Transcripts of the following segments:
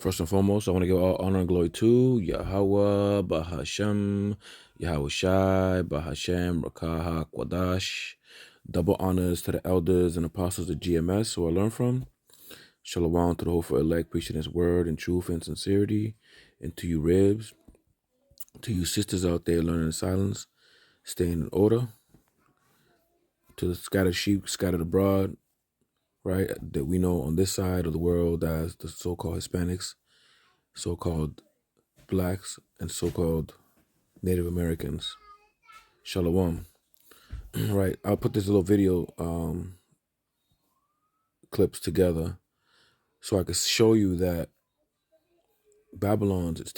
First and foremost, I want to give all honor and glory to Yahweh, Bahashem, Yahweh Shai, Bahashem, Rakaha, Kwadash. Double honors to the elders and apostles of GMS who I learned from. Shalom to the hopeful elect, preaching his word in truth and sincerity. And to you, ribs, to you sisters out there learning in silence, staying in order. To the scattered sheep, scattered abroad, right, that we know on this side of the world as the so-called Hispanics, so-called blacks, and so-called Native Americans. Shalom. Right, I'll put this little video clips together so I can show you that Babylon is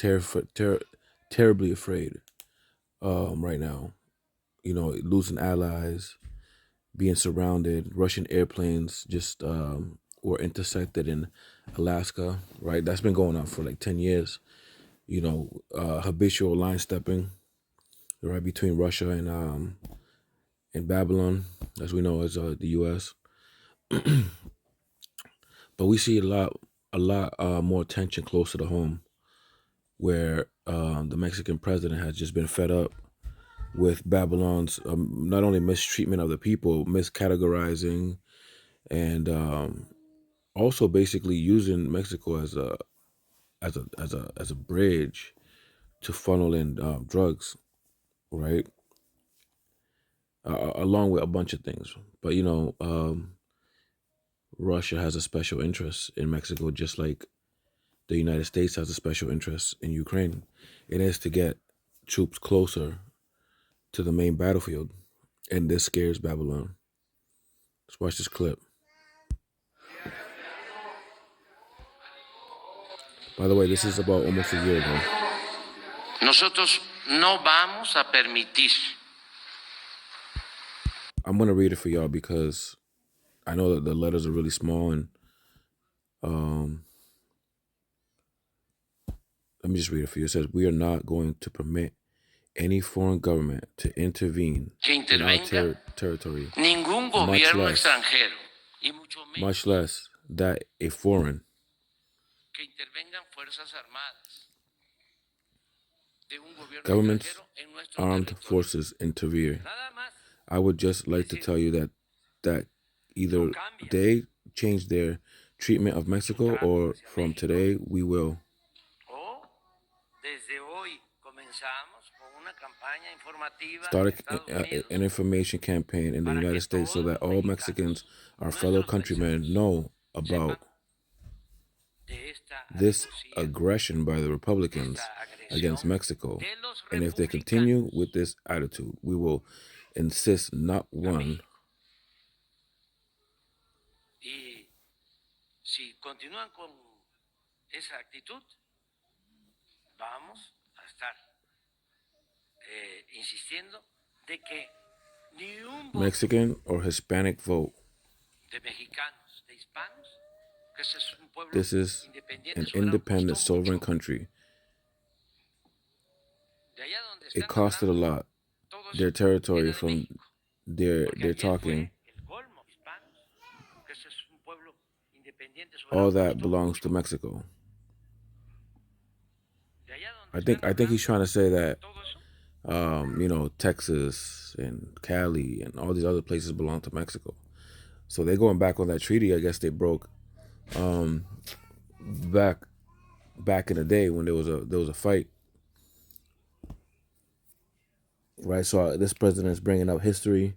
terribly afraid right now. You know, losing allies, being surrounded. Russian airplanes just were intercepted in Alaska. Right, that's been going on for like 10 years. You know, habitual line stepping, right, between Russia and Babylon, as we know as the U.S. But we see a lot more tension closer to home, where the Mexican president has just been fed up with Babylon's not only mistreatment of the people, miscategorizing, and also basically using Mexico as a bridge to funnel in drugs, right? Along with a bunch of things. But you know, Russia has a special interest in Mexico, just like the United States has a special interest in Ukraine. It is to get troops closer to the main battlefield, and this scares Babylon. Let's watch this clip. By the way, this is about almost a year ago. Nosotros no vamos a permitir. I'm going to read it for y'all because I know that the letters are really small, and let me just read it for you. It says, "We are not going to permit any foreign government to intervene in our territory, Ningún gobierno extranjero, y much less that a foreign que intervengan fuerzas armadas de un gobierno government's extranjero en nuestro armed territorio. forces intervene." Nada más. I would just like to tell you that either they change their treatment of Mexico, or from today we will. Desde hoy comenzamos con una campaña informativa Start an information campaign in the United States so that all Mexicans, our fellow countrymen, know about this aggression by the Republicans against Mexico. And if they continue with this attitude, we will insist not one. Y si continúan con esa actitud, vamos a estar insistiendo de que ni un voto Mexican or Hispanic vote. de mexicanos, de hispanos, que ese es un pueblo This is an independent, sovereign country. It costed a lot. Their territory from their talking, all that belongs to Mexico. I think he's trying to say that you know, Texas and Cali and all these other places belong to Mexico. So they're going back on that treaty. I guess they broke back in the day when there was a fight, right? So this president is bringing up history,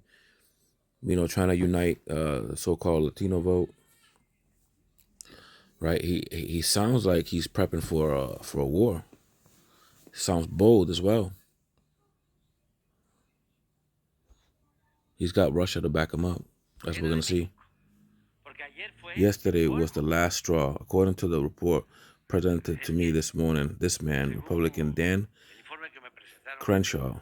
you know, trying to unite the so-called Latino vote, right? He sounds like he's prepping for a war. Sounds bold as well. He's got Russia to back him up. That's what we're going to see. Yesterday was the last straw. According to the report presented to me this morning, this man, Republican Dan Crenshaw,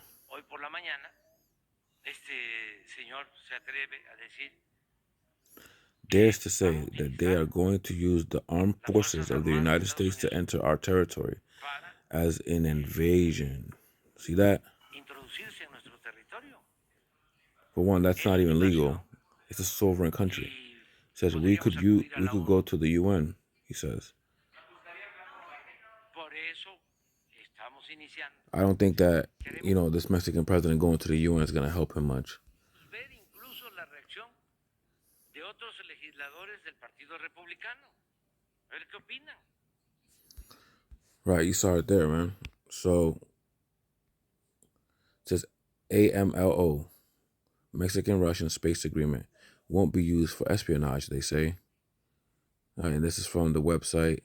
dares to say that they are going to use the armed forces of the United States to enter our territory as an invasion. See that? For one, that's not even legal. It's a sovereign country. He says we could go to the UN, he says. eso estamos iniciando. I don't think that, this Mexican president going to the UN is going to help him much. Ver incluso la reacción de otros legisladores del Partido Republicano. A ver qué opinan. Right, you saw it there, man. So, it says AMLO, Mexican-Russian Space Agreement, won't be used for espionage, they say. All right, and this is from the website,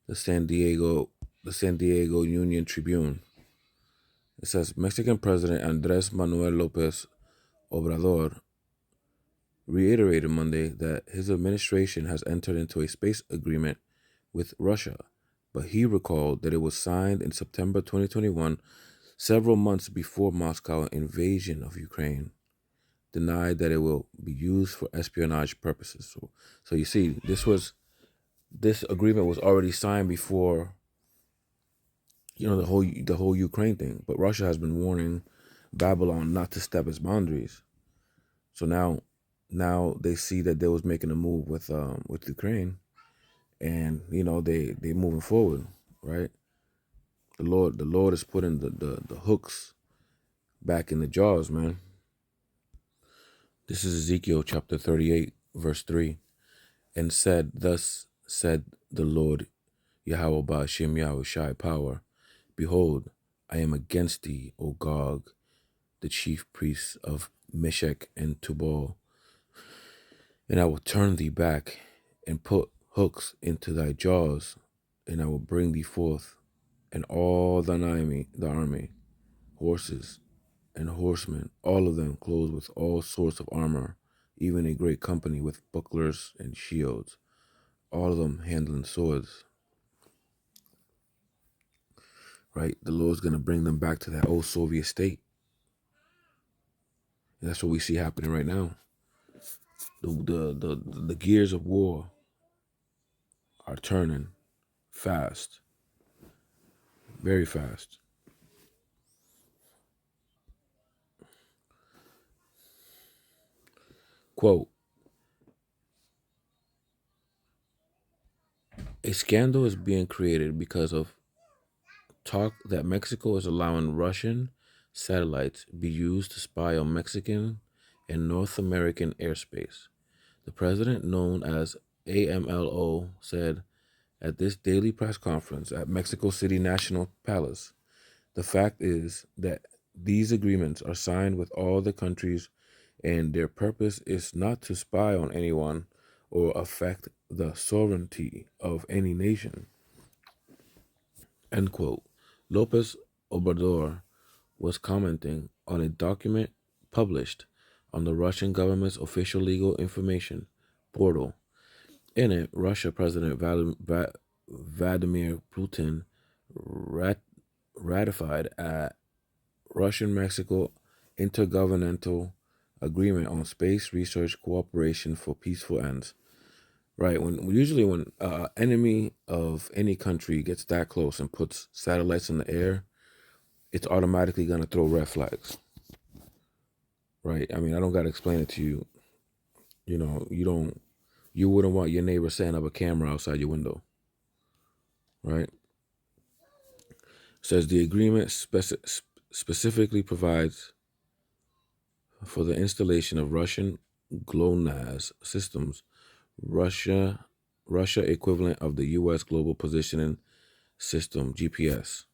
the San Diego Union Tribune. It says Mexican President Andrés Manuel López Obrador reiterated Monday that his administration has entered into a space agreement with Russia, but he recalled that it was signed in September 2021, several months before Moscow's invasion of Ukraine, denied that it will be used for espionage purposes. So you see, this agreement was already signed before, the whole Ukraine thing. But Russia has been warning Babylon not to step its boundaries. So now they see that they was making a move with Ukraine, and they moving forward, right? The Lord is putting the hooks back in the jaws, man. This is Ezekiel chapter 38, verse 3. And thus said the Lord Yahweh Ba'ashem Yahushai power, behold, I am against thee, O Gog, the chief priests of Meshech and Tubal, and I will turn thee back and put hooks into thy jaws, and I will bring thee forth, and all the army, horses and horsemen, all of them clothed with all sorts of armor, even a great company with bucklers and shields, all of them handling swords. Right? The Lord's going to bring them back to that old Soviet state. And that's what we see happening right now. The gears of war are turning fast, very fast. Quote, a scandal is being created because of talk that Mexico is allowing Russian satellites be used to spy on Mexican and North American airspace. The president, known as AMLO, said at this daily press conference at Mexico City National Palace, the fact is that these agreements are signed with all the countries, and their purpose is not to spy on anyone or affect the sovereignty of any nation. End quote. Lopez Obrador was commenting on a document published on the Russian government's official legal information portal. In it, Russia President Vladimir Putin ratified a Russian-Mexico intergovernmental agreement on space research cooperation for peaceful ends. Right, when enemy of any country gets that close and puts satellites in the air, it's automatically gonna throw red flags. Right? I mean, I don't gotta explain it to you. You wouldn't want your neighbor setting up a camera outside your window. Right? It says the agreement specifically provides for the installation of Russian GLONASS systems, Russia equivalent of the U.S. Global Positioning System, GPS,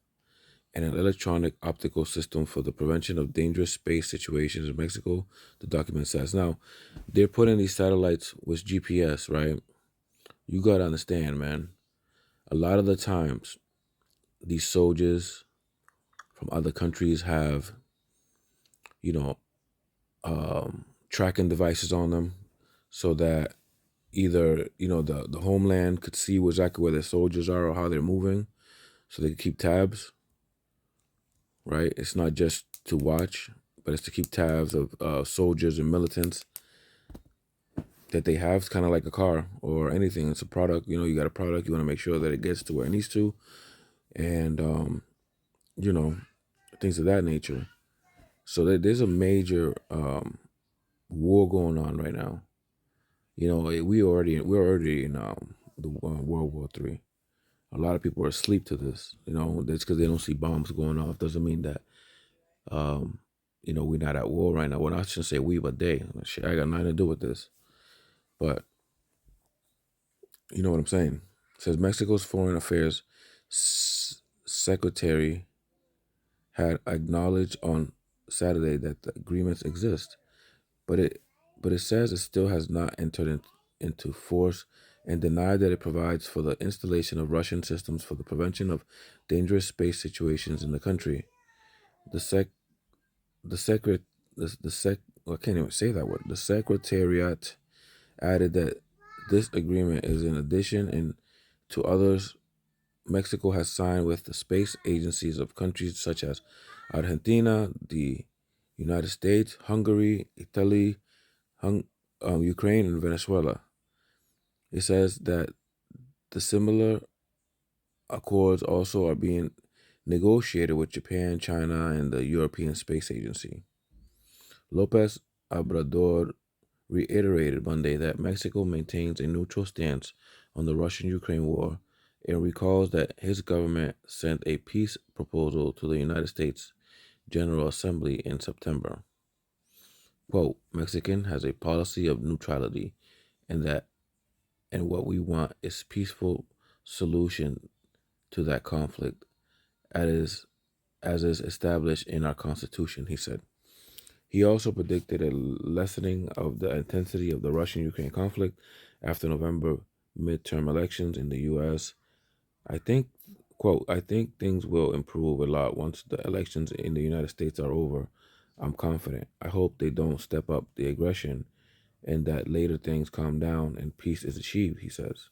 and an electronic optical system for the prevention of dangerous space situations in Mexico, the document says. Now, they're putting these satellites with GPS, right? You got to understand, man. A lot of the times, these soldiers from other countries have, tracking devices on them so that either, the homeland could see exactly where their soldiers are or how they're moving so they can keep tabs. Right? It's not just to watch, but it's to keep tabs of soldiers and militants that they have. It's kind of like a car or anything. It's a product. You got a product. You want to make sure that it gets to where it needs to. And, things of that nature. So there's a major war going on right now. We're already in the World War III. A lot of people are asleep to this. That's because they don't see bombs going off. Doesn't mean that we're not at war right now. Well, I shouldn't say we, but they. Shit, I got nothing to do with this. But you know what I'm saying. It says Mexico's Foreign Affairs Secretary had acknowledged on Saturday that the agreements exist, but it says it still has not entered into force, and denied that it provides for the installation of Russian systems for the prevention of dangerous space situations in the country. The I can't even say that word. The Secretariat added that this agreement is in addition and to others Mexico has signed with the space agencies of countries such as Argentina, the United States, Hungary, Italy, Ukraine, and Venezuela. It says that the similar accords also are being negotiated with Japan, China, and the European Space Agency. Lopez Obrador reiterated Monday that Mexico maintains a neutral stance on the Russian-Ukraine war and recalls that his government sent a peace proposal to the United States General Assembly in September. Quote, Mexican has a policy of neutrality and what we want is peaceful solution to that conflict as is established in our Constitution, he said. He also predicted a lessening of the intensity of the Russian-Ukraine conflict after November midterm elections in the U.S. I think things will improve a lot once the elections in the United States are over. I'm confident. I hope they don't step up the aggression and that later things calm down and peace is achieved, he says.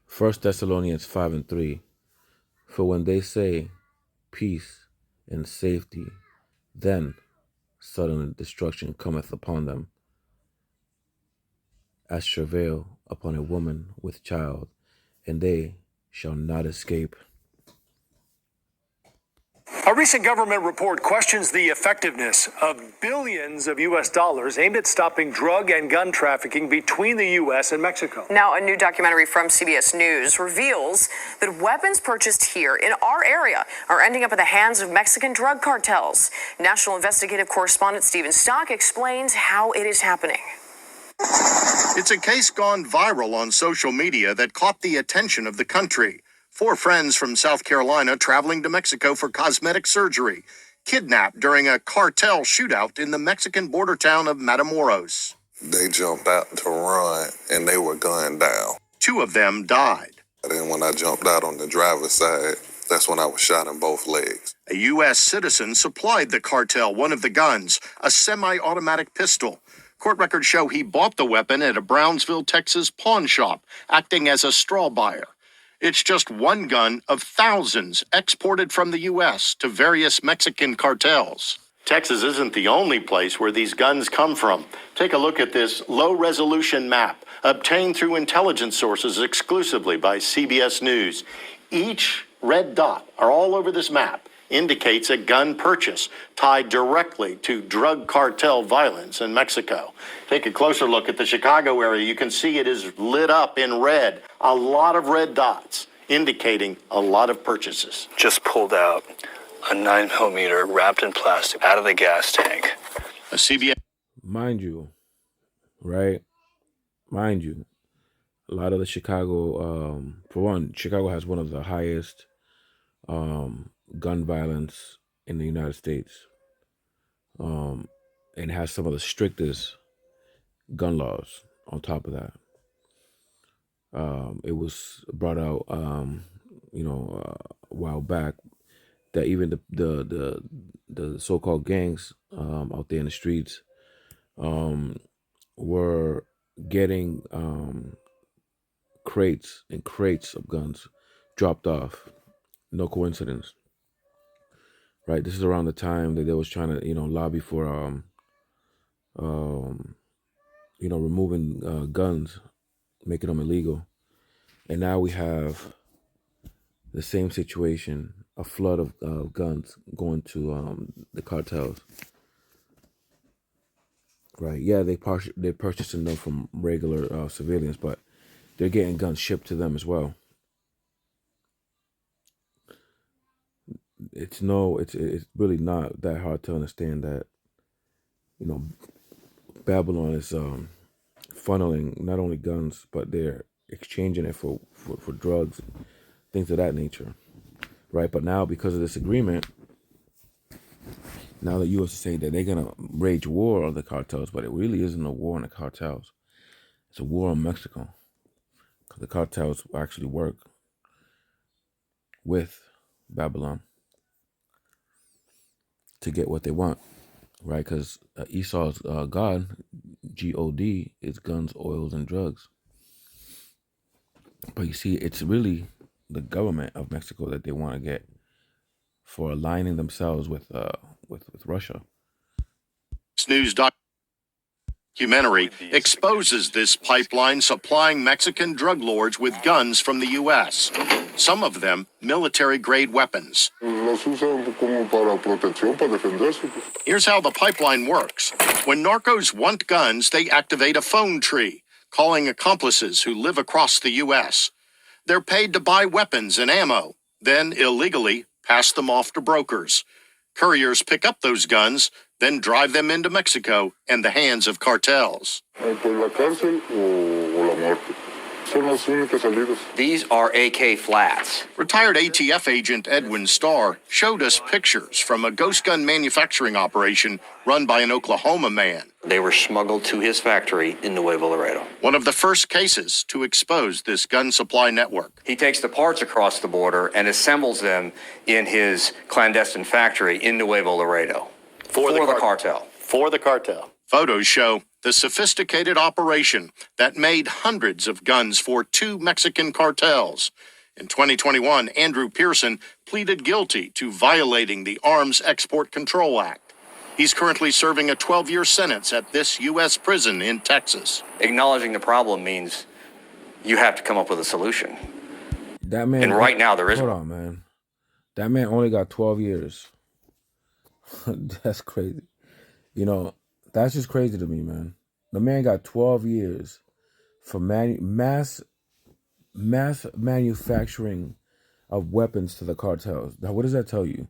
1 Thessalonians 5:3. For when they say peace and safety, then sudden destruction cometh upon them, as travail upon a woman with child, and they shall not escape. A recent government report questions the effectiveness of billions of U.S. dollars aimed at stopping drug and gun trafficking between the U.S. and Mexico. Now, a new documentary from CBS News reveals that weapons purchased here in our area are ending up in the hands of Mexican drug cartels. National investigative correspondent Stephen Stock explains how it is happening. It's a case gone viral on social media that caught the attention of the country. 4 friends from South Carolina traveling to Mexico for cosmetic surgery, kidnapped during a cartel shootout in the Mexican border town of Matamoros. They jumped out to run, and they were gunned down. 2 of them died. And then when I jumped out on the driver's side, that's when I was shot in both legs. A U.S. citizen supplied the cartel one of the guns, a semi-automatic pistol. Court records show he bought the weapon at a Brownsville, Texas pawn shop, acting as a straw buyer. It's just one gun of thousands exported from the U.S. to various Mexican cartels. Texas isn't the only place where these guns come from. Take a look at this low-resolution map obtained through intelligence sources exclusively by CBS News. Each red dot, or all over this map, indicates a gun purchase tied directly to drug cartel violence in Mexico. Take a closer look at the Chicago area. You can see it is lit up in red. A lot of red dots indicating a lot of purchases. Just pulled out a 9mm wrapped in plastic out of the gas tank. A CBS. Mind you, a lot of the Chicago, for one, Chicago has one of the highest gun violence in the United States, and has some of the strictest gun laws on top of that. It was brought out, a while back that even the so-called gangs out there in the streets were getting crates and crates of guns dropped off. No coincidence, right? This is around the time that they was trying to, lobby for, removing guns, making them illegal. And now we have the same situation, a flood of guns going to the cartels. Right? Yeah, they're purchasing them from regular civilians, but they're getting guns shipped to them as well. It's really not that hard to understand that, you know, Babylon is funneling not only guns, but they're exchanging it for drugs and things of that nature, right? But now, because of this agreement, now the U.S. is saying that they're gonna wage war on the cartels, but it really isn't a war on the cartels. It's a war on Mexico, because the cartels actually work with Babylon to get what they want, right? Because Esau's God, G-O-D, is guns, oils, and drugs. But you see, it's really the government of Mexico that they want to get for aligning themselves with Russia. This news documentary exposes this pipeline supplying Mexican drug lords with guns from the U.S., some of them military-grade weapons. Los usan como para protección, para defenderse. Here's how the pipeline works. When narcos want guns, they activate a phone tree, calling accomplices who live across the U.S. They're paid to buy weapons and ammo, then illegally pass them off to brokers. Couriers pick up those guns, then drive them into Mexico and the hands of cartels. Por la cárcel o la muerte. Son las únicas salidas. These are AK flats. Retired ATF agent Edwin Starr showed us pictures from a ghost gun manufacturing operation run by an Oklahoma man. They were smuggled to his factory in Nuevo Laredo. One of the first cases to expose this gun supply network. He takes the parts across the border and assembles them in his clandestine factory in Nuevo Laredo. For the cartel. For the cartel. Photos show the sophisticated operation that made hundreds of guns for 2 Mexican cartels. In 2021, Andrew Pearson pleaded guilty to violating the Arms Export Control Act. He's currently serving a 12-year sentence at this U.S. prison in Texas. Acknowledging the problem means you have to come up with a solution. That man, and right now there isn't. Hold on, man. That man only got 12 years. That's crazy. You know, that's just crazy to me, man. The man got 12 years for mass manufacturing of weapons to the cartels. Now, what does that tell you?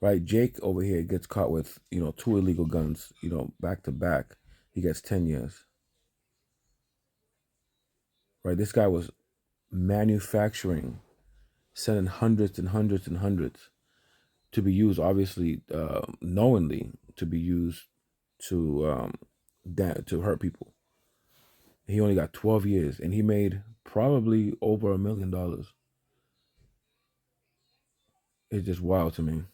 Right? Jake over here gets caught with, 2 illegal guns, back to back. He gets 10 years. Right? This guy was manufacturing, sending hundreds and hundreds and hundreds to be used, obviously, knowingly, to be used to hurt people. He only got 12 years, and he made probably over $1 million. It's just wild to me.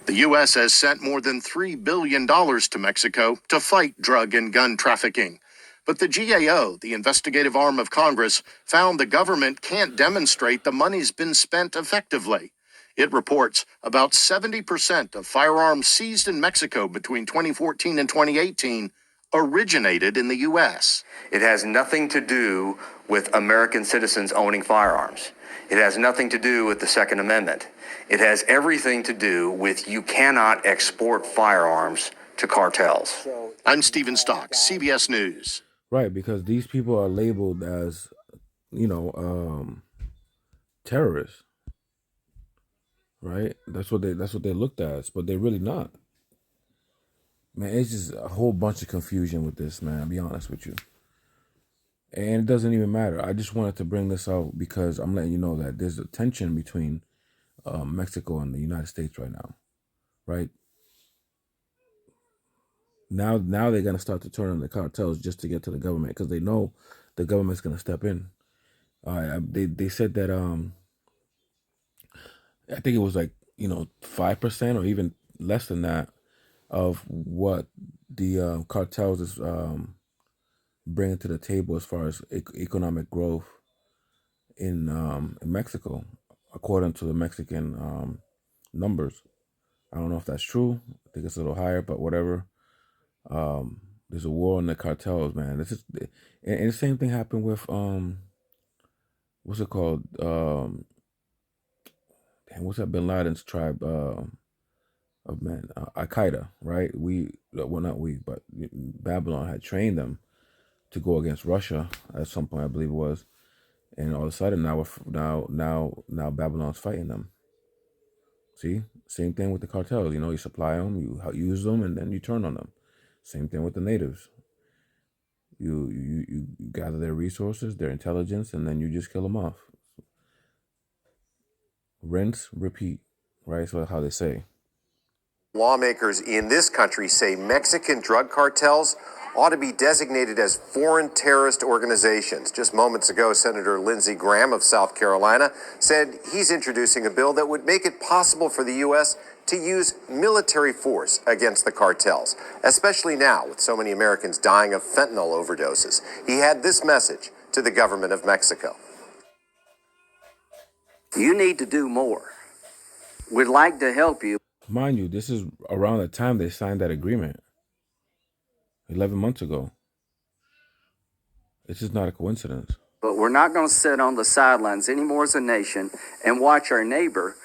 The U.S. has sent more than $3 billion to Mexico to fight drug and gun trafficking. But the GAO, the investigative arm of Congress, found the government can't demonstrate the money's been spent effectively. It reports about 70% of firearms seized in Mexico between 2014 and 2018 originated in the U.S. It has nothing to do with American citizens owning firearms. It has nothing to do with the Second Amendment. It has everything to do with you cannot export firearms to cartels. I'm Stephen Stock, CBS News. Right, because these people are labeled as, terrorists. Right? That's what they looked at, but they're really not. Man, it's just a whole bunch of confusion with this, man, I'll be honest with you. And it doesn't even matter. I just wanted to bring this out because I'm letting you know that there's a tension between Mexico and the United States right now. Right? Now they're going to start to turn on the cartels just to get to the government because they know the government's going to step in. They said that, I think it was 5% or even less than that of what the cartels is bringing to the table as far as economic growth in Mexico, according to the Mexican numbers. I don't know if that's true. I think it's a little higher, but whatever. There's a war on the cartels, man. And the same thing happened with what's it called? What's that Bin Laden's tribe of Al Qaeda, right? Not we, but Babylon had trained them to go against Russia at some point, I believe it was. And all of a sudden now Babylon's fighting them. See, same thing with the cartels. You supply them, you use them, and then you turn on them. Same thing with the natives. You gather their resources, their intelligence, and then you just kill them off. Rinse, repeat, right? So how they say. Lawmakers in this country say Mexican drug cartels ought to be designated as foreign terrorist organizations. Just moments ago, Senator Lindsey Graham of South Carolina said he's introducing a bill that would make it possible for the U.S. to use military force against the cartels, especially now with so many Americans dying of fentanyl overdoses. He had this message to the government of Mexico. You need to do more. We'd like to help you. Mind you, this is around the time they signed that agreement. 11 months ago. This is not a coincidence. But we're not going to sit on the sidelines anymore as a nation and watch our neighbor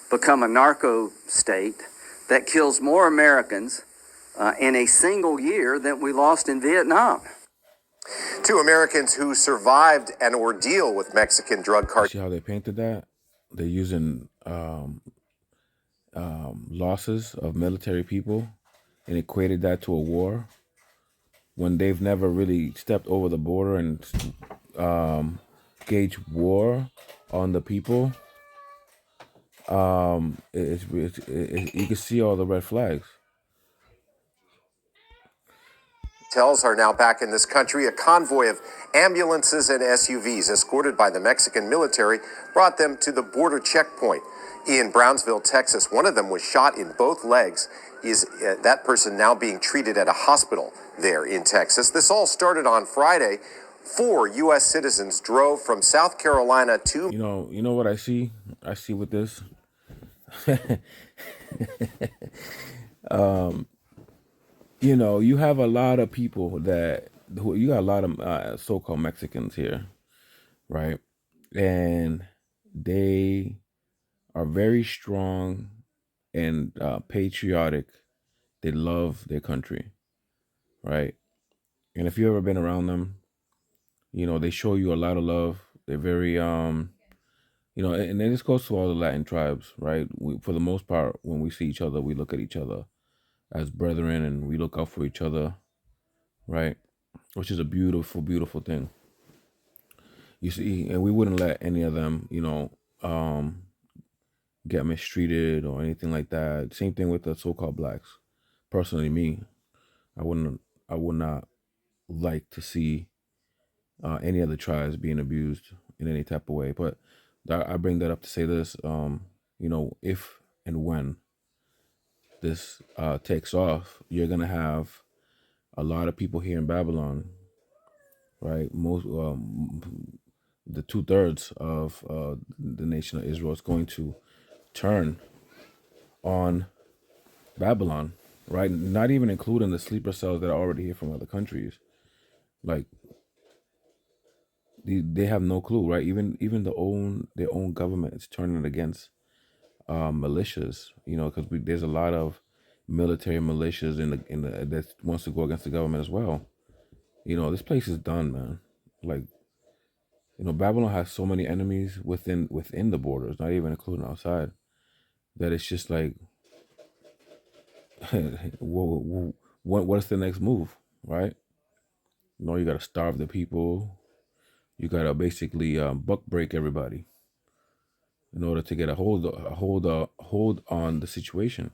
become a narco state that kills more Americans in a single year than we lost in Vietnam. Two Americans who survived an ordeal with Mexican drug cartels. See how they painted that? They're using losses of military people and equated that to a war when they've never really stepped over the border and gauged war on the people. You can see all the red flags. Cartels are now back in this country. A convoy of ambulances and SUVs escorted by the Mexican military brought them to the border checkpoint in Brownsville, Texas. One of them was shot in both legs. Is that person now being treated at a hospital there in Texas? This all started on Friday. 4 U.S. citizens drove from South Carolina to... You know what I see? I see with this. You have a lot of people you got a lot of so-called Mexicans here, right? And they are very strong and patriotic. They love their country, right? And if you've ever been around them, they show you a lot of love. They're very, and this goes to all the Latin tribes, right? For the most part, when we see each other, we look at each other as brethren and we look out for each other, right? Which is a beautiful, beautiful thing. You see, and we wouldn't let any of them, get mistreated or anything like that. Same thing with the so-called blacks. Personally, me, I would not like to see any other tribes being abused in any type of way. But I bring that up to say this, if and when this takes off, you're going to have a lot of people here in Babylon, right? Most, the 2/3 of the nation of Israel is going to turn on Babylon, right? Not even including the sleeper cells that are already here from other countries. Like, they have no clue, right? Even their own government is turning against militias, because there's a lot of military militias in the that wants to go against the government as well. This place is done, man. Like, Babylon has so many enemies within the borders, not even including outside, that it's just like, what's the next move, right? You got to starve the people. You got to basically buck break everybody in order to get a hold on the situation.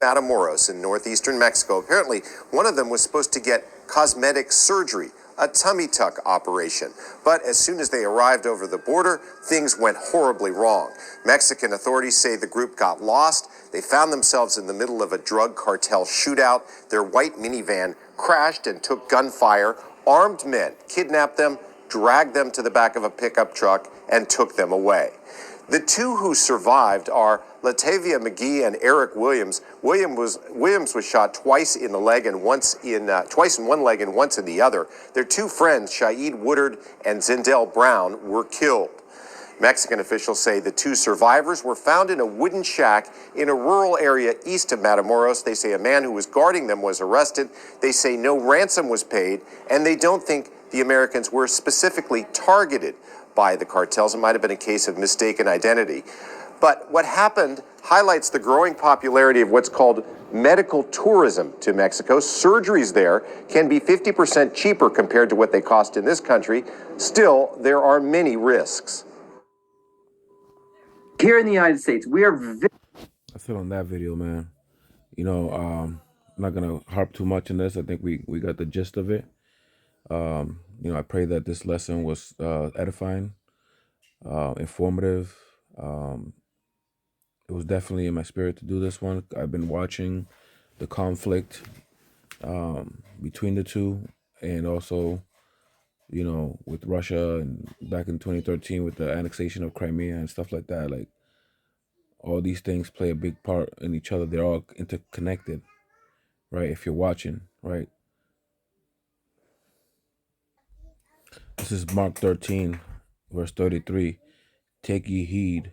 Matamoros in northeastern Mexico. Apparently, one of them was supposed to get cosmetic surgery, a tummy tuck operation. But as soon as they arrived over the border, things went horribly wrong. Mexican authorities say the group got lost. They found themselves in the middle of a drug cartel shootout. Their white minivan crashed and took gunfire. Armed men kidnapped them, dragged them to the back of a pickup truck, and took them away. The two who survived are Latavia McGee and Eric Williams. Williams was shot twice in the leg and twice in one leg and once in the other. Their two friends, Shaeed Woodard and Zindell Brown, were killed. Mexican officials say the two survivors were found in a wooden shack in a rural area east of Matamoros. They say a man who was guarding them was arrested. They say no ransom was paid, and they don't think the Americans were specifically targeted by the cartels. It might have been a case of mistaken identity. But what happened highlights the growing popularity of what's called medical tourism to Mexico. Surgeries there can be 50% cheaper compared to what they cost in this country. Still, there are many risks. Here in the United States, we are That's it on that video, man. You know, I'm not gonna harp too much on this. I think we got the gist of it. You know, I pray that this lesson was edifying, informative. It was definitely in my spirit to do this one. I've been watching the conflict between the two, and also, you know, with Russia and back in 2013 with the annexation of Crimea and stuff like that. Like, all these things play a big part in each other. They're all interconnected, right? If you're watching, right? This is Mark 13, verse 33. Take ye heed,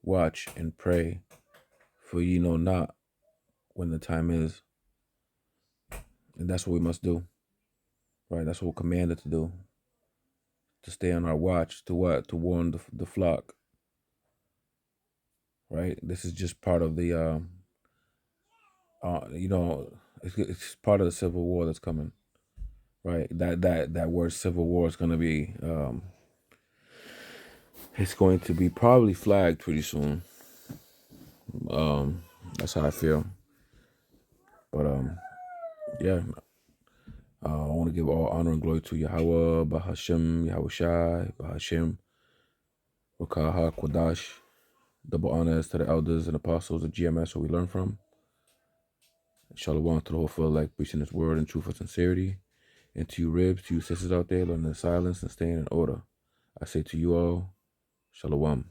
watch and pray, for ye know not when the time is. And that's what we must do, right? That's what we're commanded to do. To stay on our watch, to what? To warn the flock, right? This is just part of the, you know, it's part of the civil war that's coming, right? That word civil war is going to be, it's going to be probably flagged pretty soon. That's how I feel. But yeah, I want to give all honor and glory to Yahweh, Bahashem, Yahushai, Bahashem, Rakaha, Kwadash. Double honors to the elders and apostles of GMS, who we learn from. Shalom to the whole full like preaching His word in truth and sincerity. And to you ribs, to you sisters out there, learning in silence and staying in order. I say to you all, Shalom.